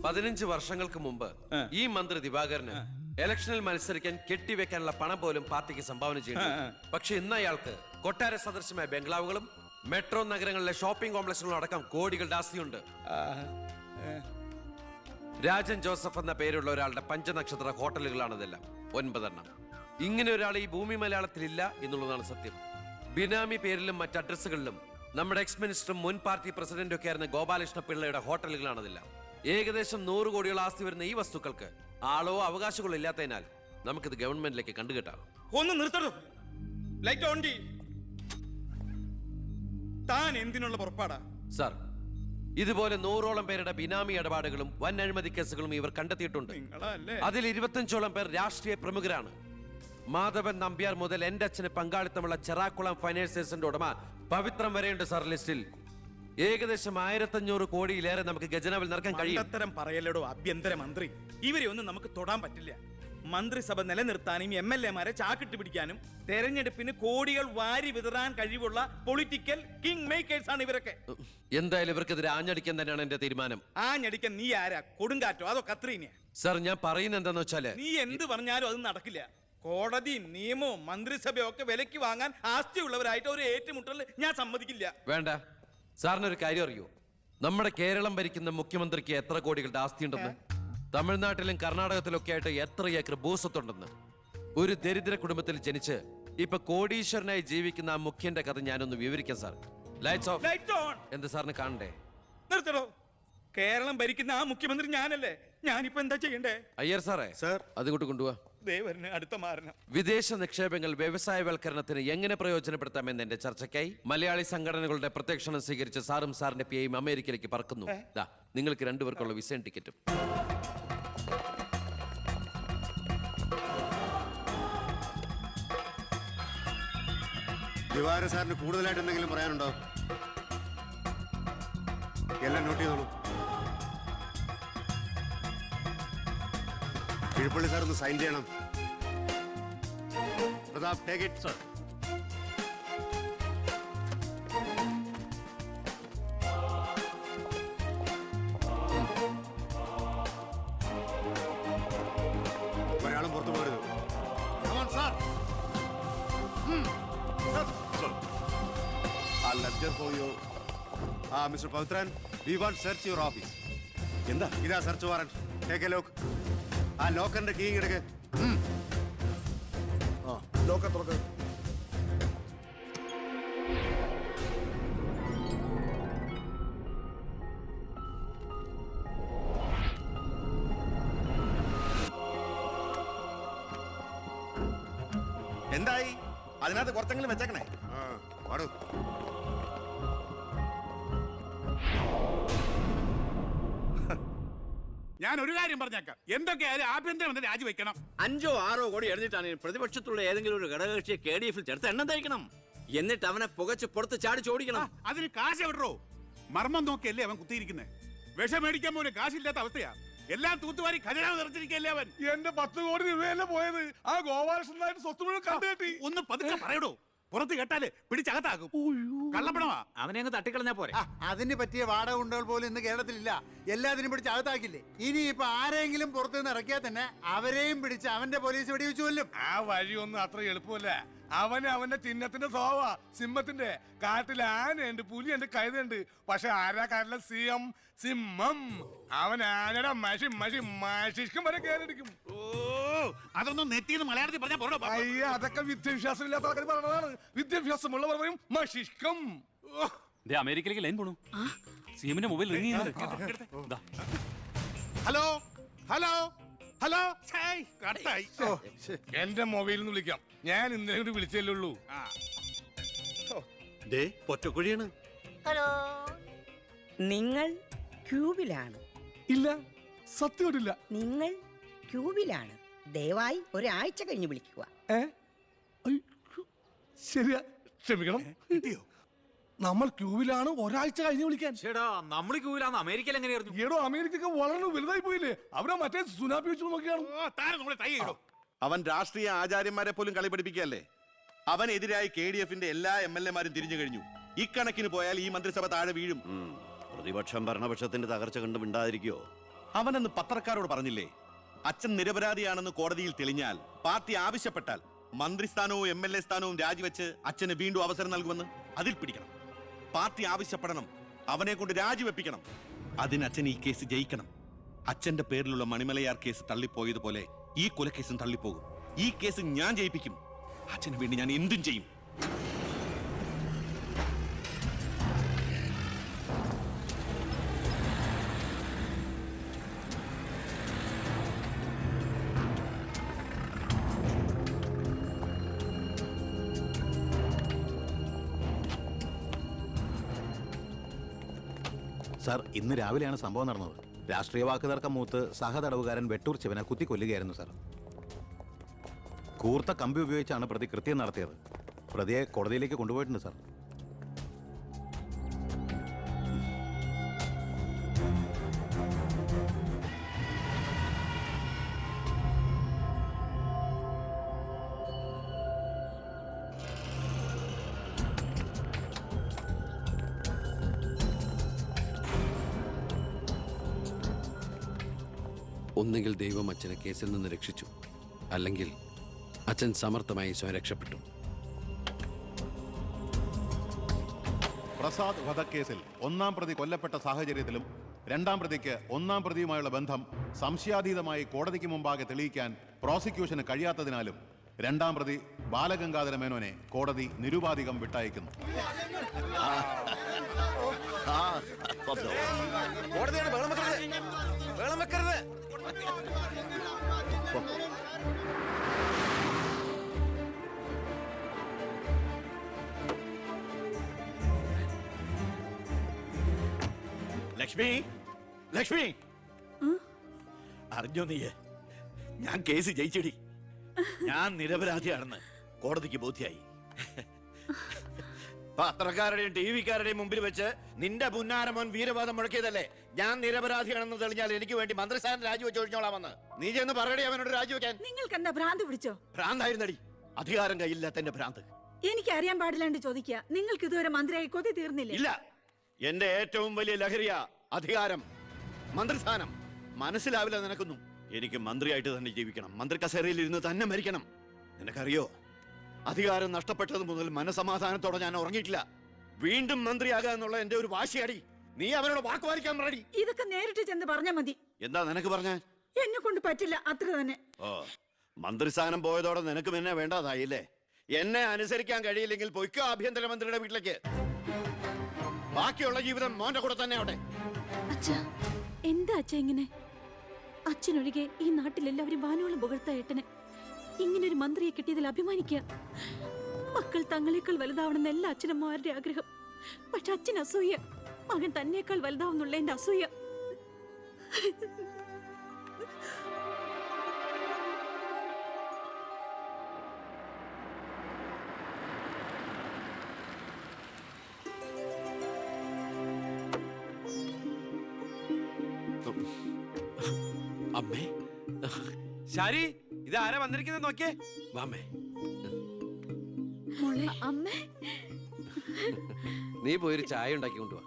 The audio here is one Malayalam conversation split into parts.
15 വർഷങ്ങൾക്ക് മുമ്പ് ഈ മന്ത്രി ദിവാകരന് ഇലക്ഷനിൽ മത്സരിക്കാൻ കെട്ടിവെക്കാനുള്ള പണം പോലും പാർട്ടിക്ക് സംഭാവന ചെയ്യുന്നു. പക്ഷെ ഇന്ന് അയാൾക്ക് കൊട്ടാര സദൃശമായ ബംഗ്ലാവുകളും മെട്രോ നഗരങ്ങളിലെ ഷോപ്പിംഗ് കോംപ്ലക്സുകളും അടക്കം കോടികളുടെ ആസ്തിയുണ്ട്. രാജൻ ജോസഫ് എന്ന പേരുള്ള ഒരാളുടെ പഞ്ചനക്ഷത്ര ഹോട്ടലുകളാണിതെല്ലാം, 9 എണ്ണം. ഇങ്ങനെ ഒരാൾ ഈ ഭൂമി മലയാളത്തിലില്ല എന്നുള്ളതാണ് സത്യം. ബിനാമി പേരിലും മറ്റ് അഡ്രസ്സുകളിലും നമ്മുടെ എക്സ് മിനിസ്റ്ററും മുൻ പാർട്ടി പ്രസിഡന്റും ഒക്കെ ആയിരുന്ന ഗോപാലകൃഷ്ണ പിള്ളയുടെ ഹോട്ടലുകളാണിതെല്ലാം. ഏകദേശം 100 കോടിയോളം ആസ്തി വരുന്ന ഈ വസ്തുക്കൾക്ക് ആളോ അവകാശങ്ങളോ ഇല്ലാത്തതിനാൽ നമുക്കിത് ഗവൺമെന്റിലേക്ക് കണ്ടുകെട്ടാം. ഒന്ന് നിർത്തണം. ലൈറ്റ് ഓൺ ചെയ്യ്. താൻ എന്തിനുള്ള പുറപ്പാടാ? സാർ, ഇതുപോലെ 100ഓളം പേരുടെ ബിനാമി ഇടപാടുകളും വൻ അഴിമതി കേസുകളും ഇവർ കണ്ടെത്തിയിട്ടുണ്ട്. അതിൽ 25ഓളം പേർ രാഷ്ട്രീയ പ്രമുഖരാണ്. മാധവൻ നമ്പ്യാർ മുതൽ എന്റെ അച്ഛന് പങ്കാളിത്തമുള്ള ചെറാക്കുളം ഫൈനാൻസേഴ്സിന്റെ ഉടമ പവിത്രം വരെയുണ്ട് സാർ ലിസ്റ്റിൽ. ഏകദേശം 1500 കോടിയിലേറെ നമുക്ക് ഖജനാവിൽ നിറക്കാൻ കഴിയും. അത്തരം പറയലോ ആഭ്യന്തര മന്ത്രി. ഇവരെ ഒന്നും നമുക്ക് തൊടാൻ പറ്റില്ല. മന്ത്രിസഭ നിലനിർത്താനും MLA-മാരെ ചാക്കിട്ട് പിടിക്കാനും തെരഞ്ഞെടുപ്പിന് കോടികൾ വാരി വിതറാൻ കഴിവുള്ള പൊളിറ്റിക്കൽ കിങ് മേക്കേഴ്സ് ആണ് ഇവരൊക്കെ. എന്തായാലും ഇവർക്കെതിരെ ആഞ്ഞടിക്കാൻ തന്നെയാണ് എന്റെ തീരുമാനം. ആഞ്ഞടിക്കാൻ നീ ആരാ? കൊടുങ്കാറ്റോ അതോ കത്രീനയാ? സാർ, ഞാൻ പറയുന്നത് എന്താന്ന് വെച്ചാല്, നീ എന്ത് പറഞ്ഞാലും അത് നടക്കില്ല. കോടതിയും നിയമവും മന്ത്രിസഭയും ഒക്കെ വിലക്ക് വാങ്ങാൻ ആസ്തിയുള്ളവരായിട്ട് ഒരു ഏറ്റുമുട്ടൽ ഞാൻ സമ്മതിക്കില്ല. വേണ്ട. സാറിനൊരു കാര്യം അറിയോ? നമ്മുടെ കേരളം ഭരിക്കുന്ന മുഖ്യമന്ത്രിക്ക് എത്ര കോടികളുടെ ആസ്തിയുണ്ടെന്ന്? തമിഴ്നാട്ടിലും കർണാടകത്തിലും ഒക്കെ ആയിട്ട് എത്ര ഏക്കർ ഭൂസ്വത്തുണ്ടെന്ന്? ഒരു ദരിദ്ര കുടുംബത്തിൽ ജനിച്ച് ഇപ്പൊ കോടീശ്വരനായി ജീവിക്കുന്ന ആ മുഖ്യന്റെ കഥ ഞാനൊന്ന് വിവരിക്കാം sir. Lights of. Light on. എന്ത് സാറിന് കാണണ്ടേ? നിർത്തടോ. കേരളം ഭരിക്കുന്ന ആ മുഖ്യമന്ത്രി ഞാനല്ലേ? ഞാനിപ്പോ എന്താ ചെയ്യണ്ടേ? അയ്യർ സാറേ, സാർ, അതുകൊണ്ട് കൊണ്ടുപോവാ. ദേവരന് അടുത്ത മാരണം. വിദേശ നിക്ഷേപങ്ങൾ വ്യവസായവൽക്കരണത്തിന് എങ്ങനെ പ്രയോജനപ്പെടുത്താമെന്ന് എന്റെ ചർച്ചയ്ക്കായി മലയാളി സംഘടനകളുടെ പ്രത്യക്ഷണം സ്വീകരിച്ച സാറും സാറിന്റെ പിയും അമേരിക്കയിലേക്ക് പറക്കുന്നു. നിങ്ങൾക്ക് 2 പേർക്കുള്ള വിസയും ടിക്കറ്റും. ദിവാര സാറിന് കൂടുതലായിട്ട് എന്തെങ്കിലും പറയാനുണ്ടോ? എല്ലാം നോട്ട് ചെയ്തോളൂ. കിഴപ്പള്ളി സാർ ഒന്ന് സൈൻ ചെയ്യണം. Pratap, take it sir. ഒരാളും പുറത്തു പോകരുത്. Mister Pavithran, we want search your office. എന്താ ഇതാ search warrant. Take a lock. ആ ലോക്കറിന്റെ കീ എടുക്ക്. ലോക്കർ തുറക്ക്. എന്തായി? അതിനകത്ത് കുറച്ചെങ്കിലും വെച്ചേക്കണേ. പാടൂ. ഞാൻ ഒരു കാര്യം പറഞ്ഞേക്കാം. എന്തൊക്കെയായാലും ആഭ്യന്തരം രാജിവെക്കണം. 5 or 6 കോടി എഴുതിട്ടാണ് പ്രതിപക്ഷത്തുള്ള ഏതെങ്കിലും ഒരു ഘടകകക്ഷിയെ KDF-ൽ ചേർത്ത് എണ്ണം തയ്ക്കണം. എന്നിട്ട് അവനെ പുകച്ച് പുറത്ത് ചാടി ചോടിക്കണം. അതിന് കാശ് എവിടോ? മർമ്മം നോക്കിയല്ലേ അവൻ കുത്തിയിരിക്കുന്നത്. വിഷം മേടിക്കാൻ പോലും കാശില്ലാത്ത അവസ്ഥയാ. എല്ലാം തൂത്തുവാരി ഖജനാവ് നിറച്ചിരിക്കല്ലേ അവൻ. എന്റെ 10 കോടി രൂപയല്ലേ പോയത്? ആ ഗോപാലകൃഷ്ണനായിട്ട് സ്വത്ത് മുഴുവൻ കണ്ടുകെട്ടി. ഒന്ന് പതുക്കെ പറയടോ. പുറത്ത് കേട്ടാല് പിടിച്ചകത്താക്കും. കള്ളപ്പണമാ. അവനെ അങ്ങ് തട്ടിക്കളഞ്ഞാ പോരെ. അതിന് പറ്റിയ വാടക ഗുണ്ടകൾ പോലും ഇന്ന് കേരളത്തിലില്ല. എല്ലാത്തിനും പിടിച്ച് അകത്താക്കില്ലേ. ഇനി ഇപ്പൊ ആരെങ്കിലും പുറത്തുനിന്ന് ഇറക്കിയാൽ തന്നെ അവരെയും പിടിച്ച് അവന്റെ പോലീസ് വെടിവെച്ചു കൊല്ലും. ആ വഴിയൊന്നും അത്ര എളുപ്പമല്ല. അവന്റെ ചിഹ്നത്തിന്റെ സ്വഭാവ സിംഹത്തിന്റെ. കാട്ടിൽ ആനയുണ്ട്, പുലിയുണ്ട്, കഴുതുണ്ട്. പക്ഷെ ആരാ കാട്ടിലെ സിംഹം? സിംഹം. അവൻ ആനയുടെ മഷിഷ്കം വരെ കേറിടിക്കും. ഓ, അതൊന്നും നെറ്റിന്ന് മലയാളത്തിൽ പറഞ്ഞാ പോരോ. അയ്യ, അതൊക്കെ വിദ്യാഭ്യാസം ഇല്ലാത്ത ആൾക്കാർ പറഞ്ഞതാണ്. വിദ്യാഭ്യാസമുള്ളവർ പറയും മഷിഷ്കം. അമേരിക്കയിലേക്ക് ലൈൻ പോണു. സിഎമ്മിന്റെ മൊബൈൽ റിംഗ് ചെയ്യുന്നുണ്ട്. Hello hello hello. കട്ടായി. എന്റെ മൊബൈലിൽ നിന്ന് വിളിക്കാം. ഞാൻ ഇന്നലെ കൂടി വിളിച്ചല്ലേ ഉള്ളൂ. പൊറ്റക്കുഴിയാണ്. ഹലോ, നിങ്ങൾ ക്യൂബിലാണ്? ഇല്ല, സത്യമായിട്ടില്ല. നിങ്ങൾ ക്യൂബിലാണ്. ദയവായി ഒരാഴ്ച കഴിഞ്ഞ് വിളിക്കുക. ശരിയാ, ക്ഷമിക്കണം. നമ്മൾ ക്യൂവിലാണ്, ഒരാഴ്ച കഴിഞ്ഞ് വിളിക്കാൻ. നമ്മൾ ക്യൂവിലാന്ന് അമേരിക്കയിൽ എങ്ങനെയായിരുന്നു? ഏടോ, അമേരിക്ക വളരെ വലുതായി പോയില്ലേ? അവരെ മറ്റേ സുനാപ്പി വെച്ചു നോക്കിയാണ്. അവൻ രാഷ്ട്രീയ ആചാര്യന്മാരെ പോലും കളി പഠിപ്പിക്കുകയല്ലേ. അവനെതിരായി KDF-ന്റെ എല്ലാ MLA-മാരും തിരിഞ്ഞു കഴിഞ്ഞു. ഇക്കണക്കിന് പോയാൽ ഈ മന്ത്രിസഭ താഴെ വീഴും. പ്രതിപക്ഷം ഭരണപക്ഷത്തിന്റെ തകർച്ച കണ്ട് മിണ്ടാതിരിക്കോ? അവനെന്ന് പത്രക്കാരോട് പറഞ്ഞില്ലേ, അച്ഛൻ നിരപരാധിയാണെന്ന് കോടതിയിൽ തെളിഞ്ഞാൽ പാർട്ടി ആവശ്യപ്പെട്ടാൽ മന്ത്രിസ്ഥാനവും MLA സ്ഥാനവും രാജിവെച്ച് അച്ഛന് വീണ്ടും അവസരം നൽകുമെന്ന്. അതിൽ പിടിക്കണം. പാർട്ടി ആവശ്യപ്പെടണം, അവനെ കൊണ്ട് രാജിവെപ്പിക്കണം. അതിന് അച്ഛൻ ഈ കേസ് ജയിക്കണം. അച്ഛന്റെ പേരിലുള്ള മണിമലയാർ കേസ് തള്ളിപ്പോയതുപോലെ ഈ കൊലക്കേസും തള്ളിപ്പോകും. ഈ കേസ് ഞാൻ ജയിപ്പിക്കും. അച്ഛന് വേണ്ടി ഞാൻ എന്തും ചെയ്യും. സാർ, ഇന്ന് രാവിലെയാണ് സംഭവം നടന്നത്. രാഷ്ട്രീയ വാക്കുതർക്കം മൂത്ത് സഹതടവുകാരൻ വെട്ടൂർ ശിവനെ കുത്തിക്കൊല്ലുകയായിരുന്നു സാർ. കൂർത്ത കമ്പി ഉപയോഗിച്ചാണ് പ്രതി കൃത്യം നടത്തിയത്. പ്രതിയെ കോടതിയിലേക്ക് കൊണ്ടുപോയിട്ടുണ്ട് സാർ. ഒന്നുകിൽ ദൈവം അച്ഛനെ കേസിൽ നിന്ന് രക്ഷിച്ചു, അല്ലെങ്കിൽ അച്ഛൻ സമർത്ഥമായി സ്വയം രക്ഷപ്പെട്ടു. പ്രസാദ് വധക്കേസിൽ ഒന്നാം പ്രതി കൊല്ലപ്പെട്ട സാഹചര്യത്തിലും രണ്ടാം പ്രതിക്ക് ഒന്നാം പ്രതിയുമായുള്ള ബന്ധം സംശയാതീതമായി കോടതിക്ക് മുമ്പാകെ തെളിയിക്കാൻ പ്രോസിക്യൂഷന് കഴിയാത്തതിനാലും രണ്ടാം പ്രതി ബാലഗംഗാധര മേനോനെ കോടതി നിരുപാധികം വിട്ടയക്കുന്നു. ലക്ഷ്മി, ലക്ഷ്മി, അറിഞ്ഞോ നീ? ഞാൻ കേസ് ജയിച്ചടി. ഞാൻ നിരപരാധിയാണെന്ന് കോടതിക്ക് ബോധ്യായി. പത്രക്കാരുടെയും TV-ക്കാരുടെയും മുമ്പിൽ വെച്ച് നിന്റെ പുന്നാരമോൻ വീരവാദം മുഴക്കിയതല്ലേ ഞാൻ നിരപരാധിയാണെന്ന് തെളിഞ്ഞാൽ എനിക്ക് വേണ്ടി മന്ത്രിസ്ഥാനം രാജിവെച്ച് ഒഴിഞ്ഞോളാമെന്ന്. നീ ചെന്ന് പറയടി അവനോട് രാജിവെക്കാൻ. നിങ്ങൾക്ക് എന്താ ഭ്രാന്ത് പിടിച്ചോ? ഭ്രാന്തായിരുന്നടി, അധികാരം കയ്യില്ലാത്തന്റെ ഭ്രാന്ത്. എനിക്ക് അറിയാൻ പാടില്ലാണ്ട് ചോദിക്കുക. നിങ്ങൾക്ക് ഇതുവരെ മന്ത്രിയായി കൊതി തീർന്നില്ലേ? ഇല്ല, എന്റെ ഏറ്റവും വലിയ ലഹരിയ അധികാരം, മന്ത്രിസ്ഥാനം. മനസ്സിലാവില്ല നിനക്കൊന്നും. എനിക്ക് മന്ത്രിയായിട്ട് തന്നെ ജീവിക്കണം. മന്ത്രി കസേരയിൽ ഇരുന്ന് തന്നെ മരിക്കണം. നിനക്കറിയോ, അധികാരം നഷ്ടപ്പെട്ടത് മുതൽ മനസമാധാനത്തോടെ ഞാൻ ഉറങ്ങിയിട്ടില്ല. വീണ്ടും മന്ത്രിയാകുക എന്നുള്ള എന്റെ ഒരു വാശിയടി. നീ അവനോട് വാക്കുപാലിക്കാൻ പറയടി. ഇതൊക്കെ നേരിട്ട് ചെന്ന് പറഞ്ഞാ മതി. എന്താ നിനക്ക് പറഞ്ഞ? എന്നെ കൊണ്ട് പറ്റില്ല, അത്ര തന്നെ. ഓ, മന്ത്രിസ്ഥാനം പോയതോടെ നിനക്ക് എന്നെ വേണ്ടതായില്ലേ? എന്നെ അനുസരിക്കാൻ കഴിയില്ലെങ്കിൽ പൊയ്ക്കോ ആഭ്യന്തരമന്ത്രിയുടെ വീട്ടിലേക്ക്. ബാക്കിയുള്ള ജീവിതം മോന്റെ കൂടെ തന്നെ അവിടെ. അച്ഛാ, എന്താ അച്ഛാ ഇങ്ങനെ? അച്ഛനൊഴികെ ഈ നാട്ടിലെല്ലാവരും വാനോളം പുകഴ്ത്ത ഏട്ടനെ. ഇങ്ങനൊരു മന്ത്രിയെ കിട്ടിയതിൽ അഭിമാനിക്കുക. മക്കൾ തങ്ങളെക്കാൾ വലുതാവണമെന്ന് എല്ലാ അച്ഛനമ്മമാരുടെ ആഗ്രഹം. പക്ഷെ അച്ഛൻ അസൂയ. മകൻ തന്നേക്കാൾ വലുതാവുന്നുള്ള എന്റെ അസൂയ. അമ്മേ, ശാരി, ഇത് ആരാ വന്നിരിക്കുന്നത് നോക്കിയേ. വാമേ. അമ്മേ, നീ പോയൊരു ചായ ഉണ്ടാക്കി കൊണ്ടുവാ.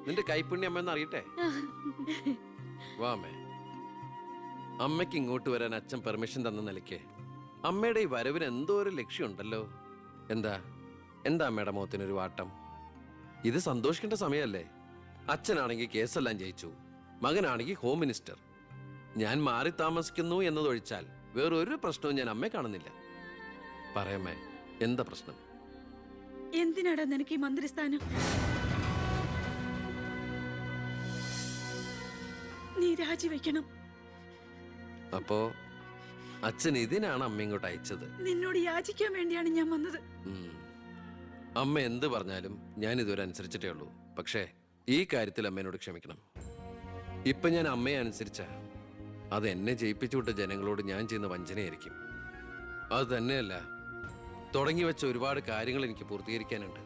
നിന്റെ കൈപ്പുണ്യം അമ്മ അറിയട്ടെ. വാമേ. അമ്മയ്ക്ക് ഇങ്ങോട്ട് വരാൻ അച്ഛൻ പെർമിഷൻ തന്ന നിലയ്ക്ക് അമ്മയുടെ ഈ വരവിന് എന്തോ ഒരു ലക്ഷ്യമുണ്ടല്ലോ. എന്താ എന്താ അമ്മയുടെ മുഖത്തിനൊരു വാട്ടം? ഇത് സന്തോഷിക്കേണ്ട സമയമല്ലേ? അച്ഛനാണെങ്കിൽ കേസെല്ലാം ജയിച്ചു, മകനാണെങ്കിൽ ഹോം മിനിസ്റ്റർ. ഞാൻ മാറി താമസിക്കുന്നു എന്നതൊഴിച്ചാൽ വേറൊരു പ്രശ്നവും ഞാൻ അമ്മയെ കാണുന്നില്ല. പറയമ്മേ, എന്താ പ്രശ്നം? എന്തിനാടാ നിനക്ക് ഈ മന്ത്രിസ്ഥാനം? നീ രാജിവെക്കണം. അപ്പോ അച്ഛൻ ഇതിനാണ് അമ്മ ഇങ്ങോട്ട് അയച്ചത്? നിന്നോട് യാചിക്കാൻ വേണ്ടിയാണ് ഞാൻ വന്നത്. അമ്മ എന്ത് പറഞ്ഞാലും ഞാൻ ഇതുവരെ അനുസരിച്ചിട്ടേ ഉള്ളൂ. പക്ഷേ ഈ കാര്യത്തിൽ അമ്മേനോട് ക്ഷമിക്കണം. ഇപ്പൊ ഞാൻ അമ്മയെ അനുസരിച്ച അത് എന്നെ ജയിപ്പിച്ചു വിട്ട ജനങ്ങളോട് ഞാൻ ചെയ്യുന്ന വഞ്ചനയായിരിക്കും. അത് തന്നെയല്ല, തുടങ്ങി വെച്ച ഒരുപാട് കാര്യങ്ങൾ എനിക്ക് പൂർത്തീകരിക്കാനുണ്ട്.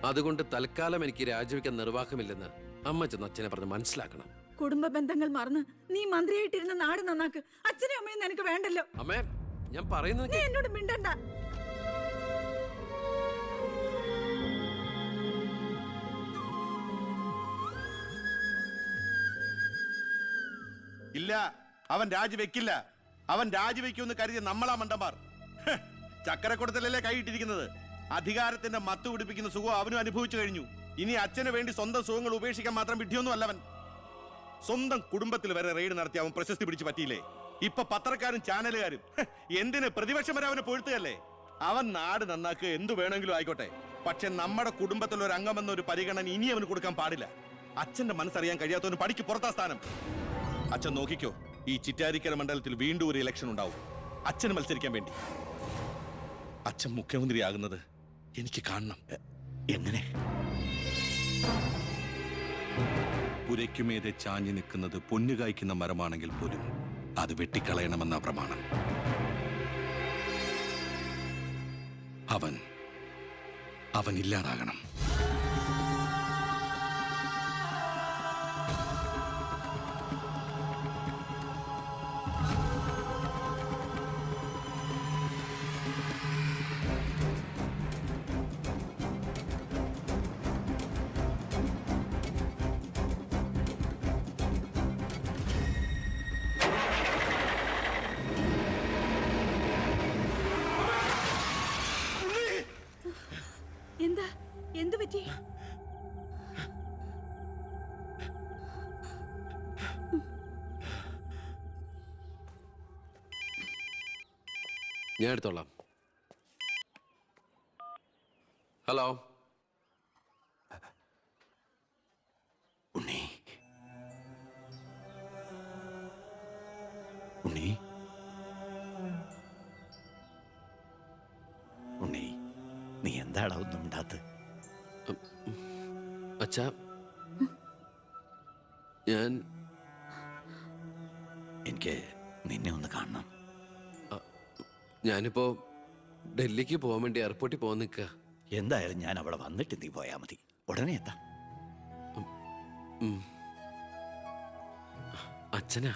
അതുകൊണ്ട് തൽക്കാലം എനിക്ക് രാജിവെക്കാൻ നിർവാഹമില്ലെന്ന് അമ്മ ചെന്ന് അച്ഛനെ പറഞ്ഞ് മനസ്സിലാക്കണം. കുടുംബ ബന്ധങ്ങൾ മറന്ന് നീ മന്ത്രിയായിട്ടിരുന്ന നാട് നന്നാക്ക്. അച്ഛനും അമ്മയും നിനക്ക് വേണ്ടല്ലോ. അമ്മേ, ഞാൻ പറയുന്നത് നീ എന്നോട് മിണ്ടണ്ട. ഇല്ല, അവൻ രാജിവെക്കില്ല. അവൻ രാജിവെക്കുമെന്ന് കരുതിയ നമ്മളാ മണ്ടന്മാർ. ചക്കരക്കുടത്തിലല്ലേ കൈയിട്ടിരിക്കുന്നത്. അധികാരത്തിന്റെ മത്ത് പിടിപ്പിക്കുന്ന സുഖം അവനും അനുഭവിച്ചു കഴിഞ്ഞു. ഇനി അച്ഛന് വേണ്ടി സ്വന്തം സുഖങ്ങൾ ഉപേക്ഷിക്കാൻ മാത്രം വിഡ്ഢിയൊന്നും അല്ലവൻ. സ്വന്തം കുടുംബത്തിൽ വരെ റെയ്ഡ് നടത്തി അവൻ പ്രശസ്തി പിടിച്ചു പറ്റിയില്ലേ? ഇപ്പൊ പത്രക്കാരും ചാനലുകാരും എന്തിന് പ്രതിപക്ഷം വരെ അവനെ പൊഴുത്തുകയല്ലേ? അവൻ നാട് നന്നാക്കുക എന്തു വേണമെങ്കിലും ആയിക്കോട്ടെ, പക്ഷെ നമ്മുടെ കുടുംബത്തിൽ ഒരു അംഗമെന്ന ഒരു പരിഗണന ഇനി അവന് കൊടുക്കാൻ പാടില്ല. അച്ഛന്റെ മനസ്സറിയാൻ കഴിയാത്തവന് പടിക്ക് പുറത്താ സ്ഥാനം. അച്ഛൻ നോക്കിക്കോ, ഈ ചിറ്റാരിക്കര മണ്ഡലത്തിൽ വീണ്ടും ഒരു ഇലക്ഷൻ ഉണ്ടാവും അച്ഛന് മത്സരിക്കാൻ വേണ്ടി. അച്ഛൻ മുഖ്യമന്ത്രിയാകുന്നത് എനിക്ക് കാണണം. എങ്ങനെ? പുരയ്ക്കുമേതെ ചാഞ്ഞു നിൽക്കുന്നത് പൊന്നു കായ്ക്കുന്ന മരമാണെങ്കിൽ പോലും അത് വെട്ടിക്കളയണമെന്ന പ്രമാണം. അവൻ ഇല്ലാതാകണം. എന്താ? എന്തു പറ്റി? ഞാൻ എടുത്തോളാം. ഹലോ. ഉണ്ണി, ഉണ്ണി, ഉണ്ണി, നീ എന്താടാ ഒന്നും ഉണ്ടാത്ത്? അച്ഛാ, ഞാൻ എനിക്ക് നിന്നെ ഒന്ന് കാണണം. ഞാനിപ്പോ ഡൽഹിക്ക് പോകാൻ വേണ്ടി എയർപോർട്ടിൽ പോകാൻ നിൽക്കുക. എന്തായാലും ഞാൻ അവിടെ വന്നിട്ട് നീ പോയാ മതി. ഉടനെ എത്താം. അച്ഛനാ